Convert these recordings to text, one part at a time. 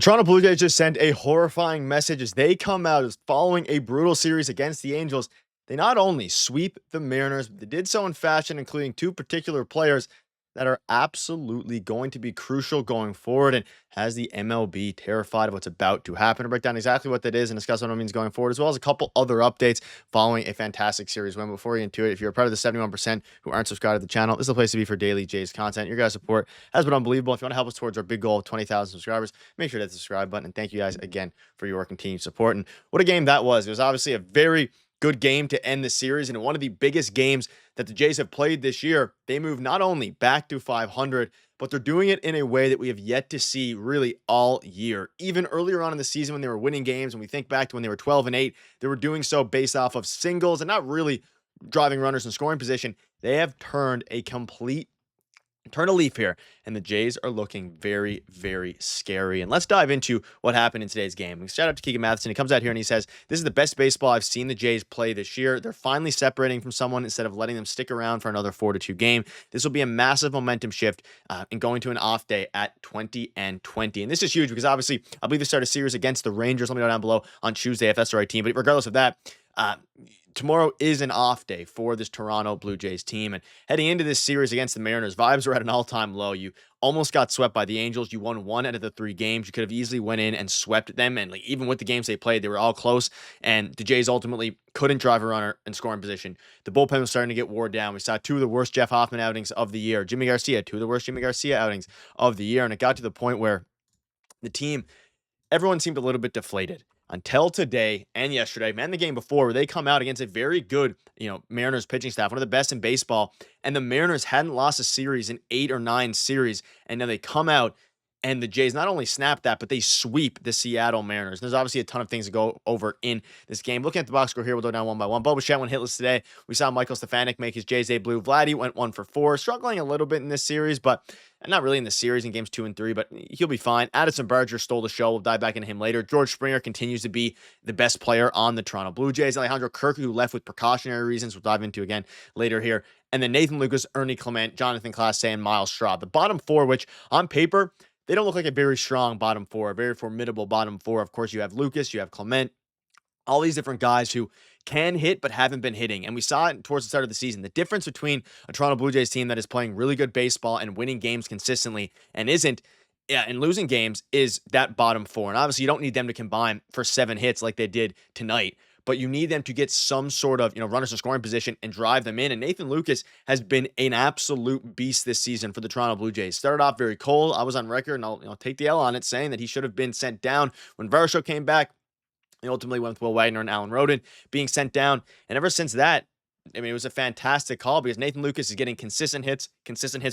Toronto Blue Jays just sent a horrifying message as they come out as following a brutal series against the Angels. They not only sweep the Mariners, but they did so in fashion, including two particular players that are absolutely going to be crucial going forward and has the MLB terrified of what's about to happen. To break down exactly what that is and discuss what it means going forward, as well as a couple other updates following a fantastic series win. Before we get into it, if you're a part of the 71% who aren't subscribed to the channel, this is the place to be for daily Jays content. Your guys' support has been unbelievable. If you want to help us towards our big goal of 20,000 subscribers, make sure to hit the subscribe button. And thank you guys again for your continued support. And what a game that was. It was obviously a very good game to end the series, and one of the biggest games that the Jays have played this year. They move not only back to 500, but they're doing it in a way that we have yet to see really all year. Even earlier on in the season when they were winning games, and we think back to when they were 12-8, they were doing so based off of singles and not really driving runners in scoring position. They have turned a leaf here, and the Jays are looking very, very scary. And let's dive into what happened in today's game. Shout out to Keegan Matheson. He comes out here and he says, "This is the best baseball I've seen the Jays play this year. They're finally separating from someone instead of letting them stick around for another 4-2 game. This will be a massive momentum shift and going to an off day at 20-20. And this is huge because obviously, I believe they start a series against the Rangers. Let me know down below on Tuesday if that's the right team. But regardless of that, tomorrow is an off day for this Toronto Blue Jays team. And heading into this series against the Mariners, vibes are at an all-time low. You almost got swept by the Angels. You won 1 out of the 3 games. You could have easily went in and swept them. And even with the games they played, they were all close. And the Jays ultimately couldn't drive a runner in scoring position. The bullpen was starting to get wore down. We saw 2 of the worst Jeff Hoffman outings of the year. Jimmy Garcia, 2 of the worst Jimmy Garcia outings of the year. And it got to the point where the team, everyone seemed a little bit deflated until today and yesterday, man, the game before, where they come out against a very good, Mariners pitching staff, one of the best in baseball, and the Mariners hadn't lost a series in 8 or 9 series, and now they come out and the Jays not only snap that, but they sweep the Seattle Mariners. There's obviously a ton of things to go over in this game. Looking at the box score here, we'll go down one by one. Bichette went hitless today. We saw Michael Stefanik make his Jays debut. Vladdy went 1 for 4, struggling a little bit in this series, but not really in the series in games 2 and 3, but he'll be fine. Addison Barger stole the show. We'll dive back into him later. George Springer continues to be the best player on the Toronto Blue Jays. Alejandro Kirk, who left with precautionary reasons, we'll dive into again later here. And then Nathan Lucas, Ernie Clement, Jonathan Clase, and Miles Straw. The bottom 4, which on paper, they don't look like a very strong bottom 4, a very formidable bottom 4. Of course, you have Lucas, you have Clement, all these different guys who can hit but haven't been hitting. And we saw it towards the start of the season. The difference between a Toronto Blue Jays team that is playing really good baseball and winning games consistently and isn't, and losing games, is that bottom 4. And obviously, you don't need them to combine for 7 hits like they did tonight, but you need them to get some sort of, runners in scoring position and drive them in. And Nathan Lucas has been an absolute beast this season for the Toronto Blue Jays. Started off very cold. I was on record, and I'll take the L on it, saying that he should have been sent down when Varsho came back. He ultimately went with Will Wagner and Alan Roden being sent down. And ever since that, it was a fantastic call because Nathan Lucas is getting consistent hits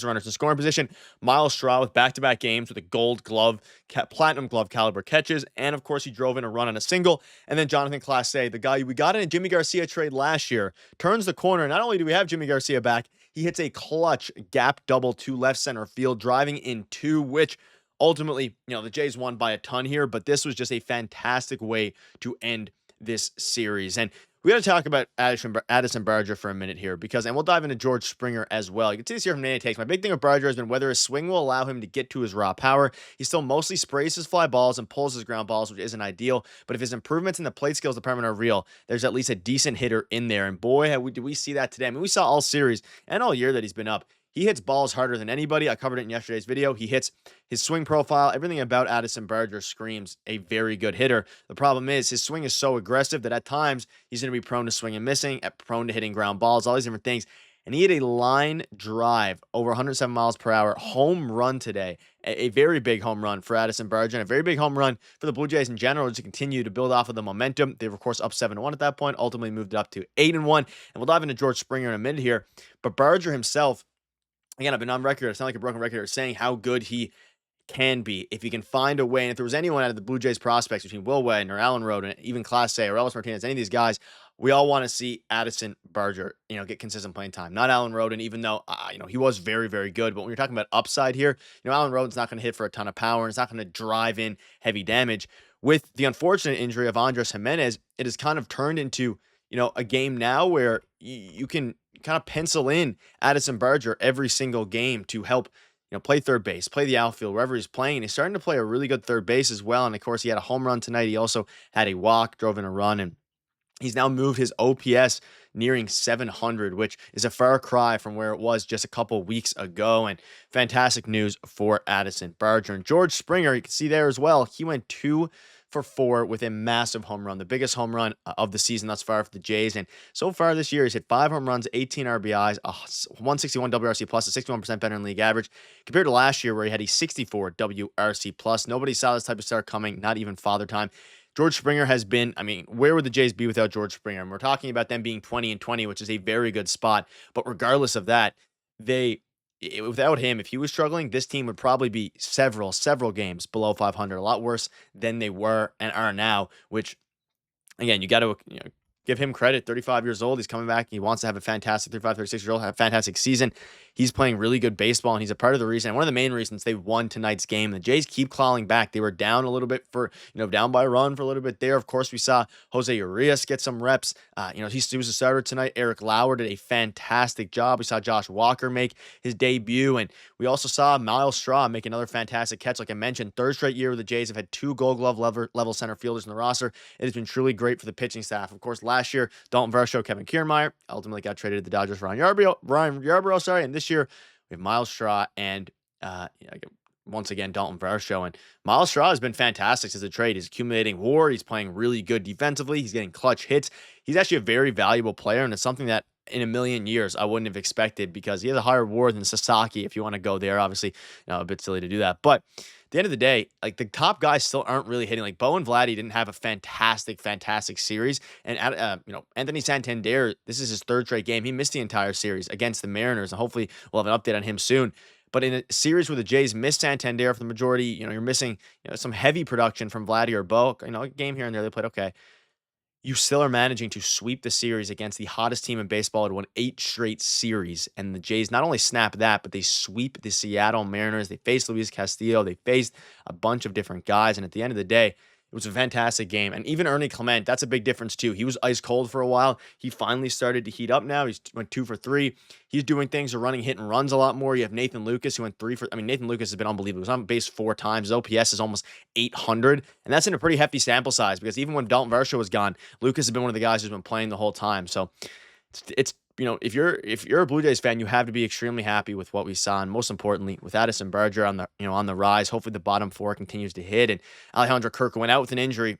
runners in scoring position. Miles Straw with back-to-back games with a gold glove, platinum glove caliber catches. And of course, he drove in a run on a single. And then Jonathan Clase, the guy we got in a Jimmy Garcia trade last year, turns the corner. Not only do we have Jimmy Garcia back, he hits a clutch gap double to left center field, driving in 2, which ultimately, the Jays won by a ton here, but this was just a fantastic way to end this series. And we got to talk about Addison Barger for a minute here and we'll dive into George Springer as well. You can see this here from Nene Takes. My big thing with Barger has been whether his swing will allow him to get to his raw power. He still mostly sprays his fly balls and pulls his ground balls, which isn't ideal. But if his improvements in the plate skills department are real, there's at least a decent hitter in there. And boy, do we see that today. I mean, we saw all series and all year that he's been up. He hits balls harder than anybody. I covered it in yesterday's video. He hits his swing profile. Everything about Addison Barger screams a very good hitter. The problem is his swing is so aggressive that at times he's going to be prone to swing and missing, prone to hitting ground balls, all these different things. And he hit a line drive over 107 miles per hour home run today. A very big home run for Addison Barger and a very big home run for the Blue Jays in general to continue to build off of the momentum. They were, of course, up 7-1 at that point, ultimately moved it up to 8-1. And we'll dive into George Springer in a minute here. But Barger himself, again, I've been on record, it's not like a broken record, saying how good he can be if he can find a way. And if there was anyone out of the Blue Jays prospects between Will Wagner, Alan Roden, even Clase or Ellis Martinez, any of these guys, we all want to see Addison Barger, get consistent playing time. Not Alan Roden, even though, he was very, very good. But when you're talking about upside here, Alan Roden's not going to hit for a ton of power and it's not going to drive in heavy damage. With the unfortunate injury of Andres Jimenez, it has kind of turned into, a game now where you can kind of pencil in Addison Barger every single game to help play third base, play the outfield, wherever he's playing. And he's starting to play a really good third base as well. And of course, he had a home run tonight. He also had a walk, drove in a run, and he's now moved his OPS nearing 700, which is a far cry from where it was just a couple weeks ago. And fantastic news for Addison Barger. And George Springer, you can see there as well, he went 2 for 4 with a massive home run, the biggest home run of the season thus far for the Jays. And so far this year, he's hit 5 home runs, 18 RBIs, a 161 WRC plus, a 61% better than league average, compared to last year where he had a 64 WRC plus. Nobody saw this type of start coming, not even Father Time. George Springer has been, where would the Jays be without George Springer? And we're talking about them being 20-20, which is a very good spot. But regardless of that, without him, if he was struggling, this team would probably be several games below 500, a lot worse than they were and are now, which, again, you got to give him credit. 35 years old. He's coming back. He wants to have a fantastic 35, 36-year-old, have a fantastic season. He's playing really good baseball, and he's a part of the reason, one of the main reasons they won tonight's game. The Jays keep clawing back. They were down a little bit down by a run for a little bit there. Of course, we saw José Berríos get some reps. He was a starter tonight. Eric Lauer did a fantastic job. We saw Josh Walker make his debut, and we also saw Miles Straw make another fantastic catch. Like I mentioned, third straight year where the Jays have had 2 Gold Glove level center fielders in the roster. It has been truly great for the pitching staff. Of course, last year, Dalton Varsho, Kevin Kiermaier ultimately got traded to the Dodgers for Ryan Yarbrough, and this year we have Miles Straw and once again Dalton Varsho. And Miles Straw has been fantastic as a trade. He's accumulating WAR. He's playing really good defensively. He's getting clutch hits. He's actually a very valuable player, and it's something that in a million years I wouldn't have expected, because he has a higher WAR than Sasaki. If you want to go there, obviously, a bit silly to do that, but at the end of the day, the top guys still aren't really hitting. Like Bo and Vladdy didn't have a fantastic series. And Anthony Santander, this is his 3rd straight game. He missed the entire series against the Mariners, and hopefully we'll have an update on him soon. But in a series where the Jays missed Santander for the majority, you're missing some heavy production from Vladdy or Bo. A game here and there they played okay. You still are managing to sweep the series against the hottest team in baseball. It won 8 straight series, and the Jays not only snap that, but they sweep the Seattle Mariners. They faced Luis Castillo. They faced a bunch of different guys, and at the end of the day, it was a fantastic game. And even Ernie Clement, that's a big difference too. He was ice cold for a while. He finally started to heat up now. He's went 2 for 3. He's doing things, running hit and runs a lot more. You have Nathan Lucas, who went 3 for. Nathan Lucas has been unbelievable. He was on base 4 times. His OPS is almost 800, and that's in a pretty hefty sample size, because even when Dalton Varsho was gone, Lucas has been one of the guys who's been playing the whole time. So it's if you're a Blue Jays fan, you have to be extremely happy with what we saw, and most importantly, with Addison Barger on the rise. Hopefully, the bottom 4 continues to hit, and Alejandro Kirk went out with an injury.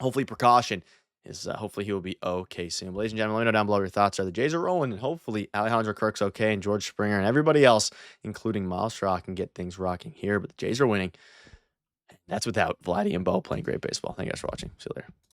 Hopefully, precaution is hopefully he will be okay soon. Ladies and gentlemen, let me know down below what your thoughts are. The Jays are rolling, and hopefully Alejandro Kirk's okay, and George Springer and everybody else, including Miles Straw, can get things rocking here. But the Jays are winning. That's without Vladdy and Bo playing great baseball. Thank you guys for watching. See you later.